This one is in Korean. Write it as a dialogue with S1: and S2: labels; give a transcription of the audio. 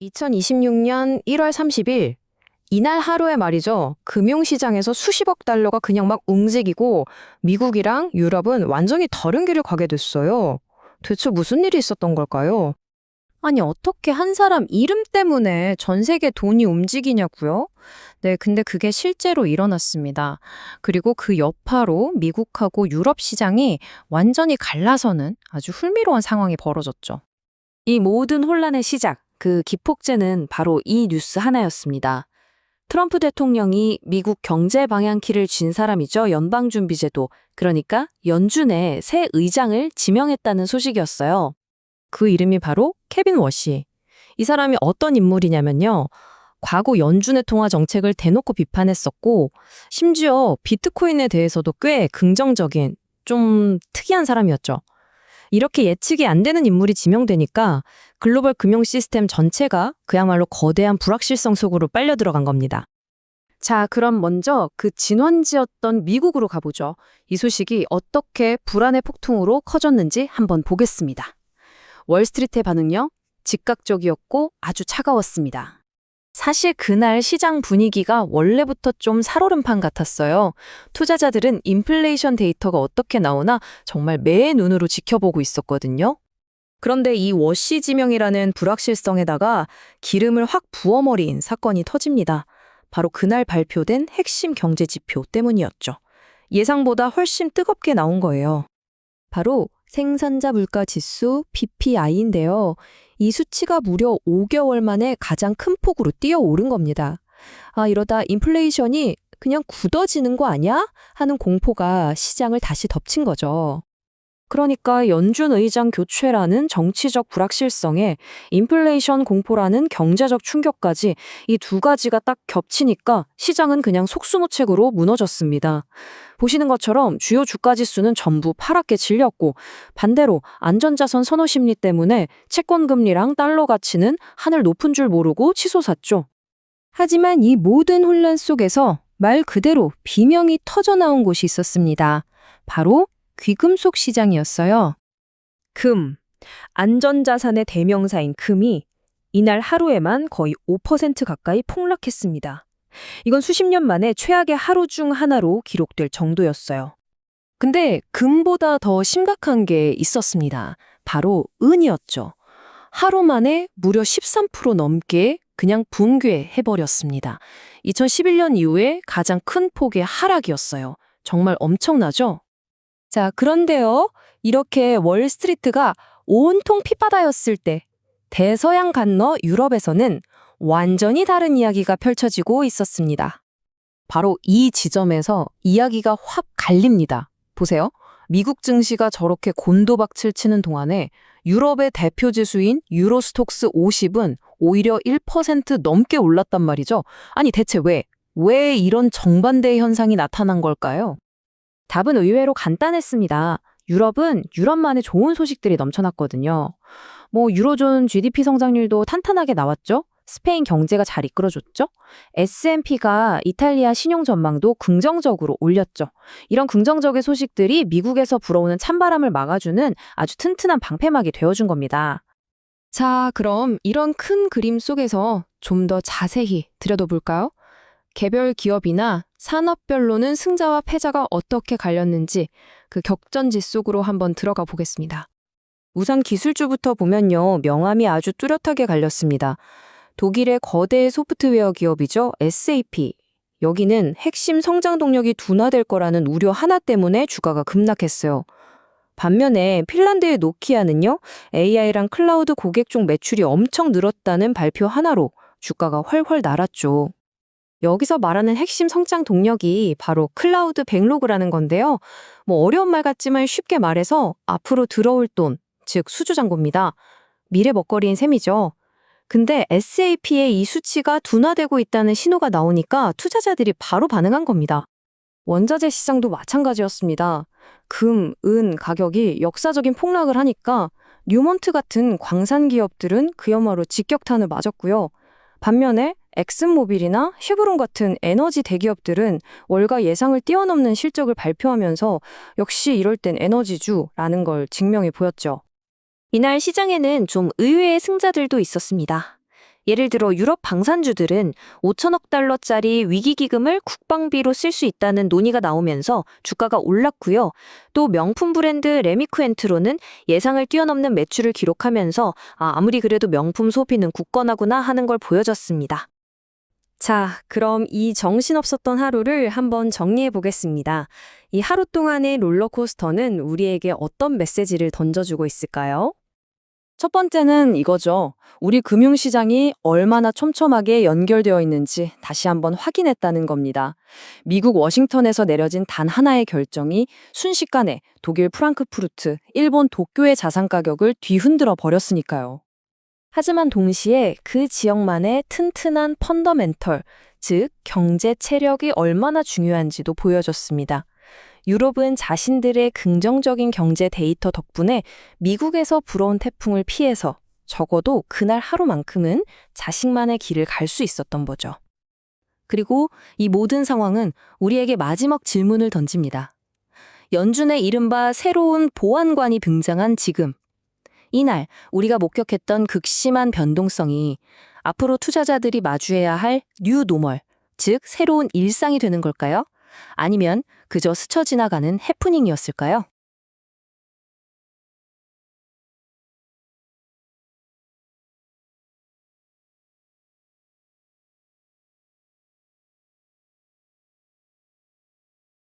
S1: 2026년 1월 30일, 이날 하루에 말이죠. 금융시장에서 수십억 달러가 그냥 막 움직이고 미국이랑 유럽은 완전히 다른 길을 가게 됐어요. 대체 무슨 일이 있었던 걸까요?
S2: 아니, 어떻게 한 사람 이름 때문에 전 세계 돈이 움직이냐고요? 네, 근데 그게 실제로 일어났습니다. 그리고 그 여파로 미국하고 유럽 시장이 완전히 갈라서는 아주 흥미로운 상황이 벌어졌죠.
S3: 이 모든 혼란의 시작, 그 기폭제는 바로 이 뉴스 하나였습니다. 트럼프 대통령이 미국 경제 방향키를 쥔 사람이죠. 연방준비제도, 그러니까 연준의 새 의장을 지명했다는 소식이었어요.
S2: 그 이름이 바로 케빈 워시. 이 사람이 어떤 인물이냐면요. 과거 연준의 통화 정책을 대놓고 비판했었고, 심지어 비트코인에 대해서도 꽤 긍정적인, 좀 특이한 사람이었죠. 이렇게 예측이 안 되는 인물이 지명되니까 글로벌 금융 시스템 전체가 그야말로 거대한 불확실성 속으로 빨려 들어간 겁니다. 자, 그럼 먼저 그 진원지였던 미국으로 가보죠. 이 소식이 어떻게 불안의 폭풍으로 커졌는지 한번 보겠습니다. 월스트리트의 반응요? 즉각적이었고 아주 차가웠습니다. 사실 그날 시장 분위기가 원래부터 좀 살얼음판 같았어요. 투자자들은 인플레이션 데이터가 어떻게 나오나 정말 매의 눈으로 지켜보고 있었거든요. 그런데 이 워시 지명이라는 불확실성에다가 기름을 확 부어버린 사건이 터집니다. 바로 그날 발표된 핵심 경제 지표 때문이었죠. 예상보다 훨씬 뜨겁게 나온 거예요. 바로 생산자 물가 지수 PPI인데요. 이 수치가 무려 5개월 만에 가장 큰 폭으로 뛰어오른 겁니다. 아, 이러다 인플레이션이 그냥 굳어지는 거 아니야? 하는 공포가 시장을 다시 덮친 거죠. 그러니까 연준 의장 교체라는 정치적 불확실성에 인플레이션 공포라는 경제적 충격까지 이 두 가지가 딱 겹치니까 시장은 그냥 속수무책으로 무너졌습니다. 보시는 것처럼 주요 주가 지수는 전부 파랗게 질렸고 반대로 안전자산 선호 심리 때문에 채권 금리랑 달러 가치는 하늘 높은 줄 모르고 치솟았죠. 하지만 이 모든 혼란 속에서 말 그대로 비명이 터져 나온 곳이 있었습니다. 바로 귀금속 시장이었어요. 금, 안전자산의 대명사인 금이 이날 하루에만 거의 5% 가까이 폭락했습니다. 이건 수십 년 만에 최악의 하루 중 하나로 기록될 정도였어요. 근데 금보다 더 심각한 게 있었습니다. 바로 은이었죠. 하루 만에 무려 13% 넘게 그냥 붕괴해버렸습니다. 2011년 이후에 가장 큰 폭의 하락이었어요. 정말 엄청나죠? 자, 그런데요. 이렇게 월스트리트가 온통 핏바다였을 때 대서양 건너 유럽에서는 완전히 다른 이야기가 펼쳐지고 있었습니다. 바로 이 지점에서 이야기가 확 갈립니다. 보세요. 미국 증시가 저렇게 곤도박질 치는 동안에 유럽의 대표 지수인 유로스톡스 50은 오히려 1% 넘게 올랐단 말이죠. 아니 대체 왜 이런 정반대의 현상이 나타난 걸까요? 답은 의외로 간단했습니다. 유럽은 유럽만의 좋은 소식들이 넘쳐났거든요. 유로존 GDP 성장률도 탄탄하게 나왔죠. 스페인 경제가 잘 이끌어줬죠. S&P가 이탈리아 신용 전망도 긍정적으로 올렸죠. 이런 긍정적인 소식들이 미국에서 불어오는 찬바람을 막아주는 아주 튼튼한 방패막이 되어준 겁니다. 자, 그럼 이런 큰 그림 속에서 좀 더 자세히 들여다볼까요? 개별 기업이나 산업별로는 승자와 패자가 어떻게 갈렸는지 그 격전지 속으로 한번 들어가 보겠습니다. 우선 기술주부터 보면요. 명암이 아주 뚜렷하게 갈렸습니다. 독일의 거대 소프트웨어 기업이죠. SAP. 여기는 핵심 성장 동력이 둔화될 거라는 우려 하나 때문에 주가가 급락했어요. 반면에 핀란드의 노키아는요. AI랑 클라우드 고객 쪽 매출이 엄청 늘었다는 발표 하나로 주가가 훨훨 날았죠. 여기서 말하는 핵심 성장 동력이 바로 클라우드 백로그라는 건데요. 어려운 말 같지만 쉽게 말해서 앞으로 들어올 돈, 즉 수주잔고입니다. 미래 먹거리인 셈이죠. 근데 SAP의 이 수치가 둔화되고 있다는 신호가 나오니까 투자자들이 바로 반응한 겁니다. 원자재 시장도 마찬가지였습니다. 금, 은 가격이 역사적인 폭락을 하니까 뉴먼트 같은 광산 기업들은 그야말로 직격탄을 맞았고요. 반면에 엑슨모빌이나 쉐브론 같은 에너지 대기업들은 월가 예상을 뛰어넘는 실적을 발표하면서 역시 이럴 땐 에너지주라는 걸 증명해 보였죠. 이날 시장에는 좀 의외의 승자들도 있었습니다.
S3: 예를 들어 유럽 방산주들은 5천억 달러짜리 위기기금을 국방비로 쓸 수 있다는 논의가 나오면서 주가가 올랐고요. 또 명품 브랜드 레미쿠엔트로는 예상을 뛰어넘는 매출을 기록하면서 아무리 그래도 명품 소비는 굳건하구나 하는 걸 보여줬습니다.
S2: 자, 그럼 이 정신없었던 하루를 한번 정리해 보겠습니다. 이 하루 동안의 롤러코스터는 우리에게 어떤 메시지를 던져주고 있을까요? 첫 번째는 이거죠. 우리 금융시장이 얼마나 촘촘하게 연결되어 있는지 다시 한번 확인했다는 겁니다. 미국 워싱턴에서 내려진 단 하나의 결정이 순식간에 독일 프랑크푸르트, 일본 도쿄의 자산 가격을 뒤흔들어 버렸으니까요. 하지만 동시에 그 지역만의 튼튼한 펀더멘털, 즉 경제 체력이 얼마나 중요한지도 보여줬습니다. 유럽은 자신들의 긍정적인 경제 데이터 덕분에 미국에서 불어온 태풍을 피해서 적어도 그날 하루만큼은 자식만의 길을 갈 수 있었던 거죠. 그리고 이 모든 상황은 우리에게 마지막 질문을 던집니다. 연준의 이른바 새로운 보안관이 등장한 지금, 이날 우리가 목격했던 극심한 변동성이 앞으로 투자자들이 마주해야 할 뉴 노멀, 즉 새로운 일상이 되는 걸까요? 아니면 그저 스쳐 지나가는 해프닝이었을까요?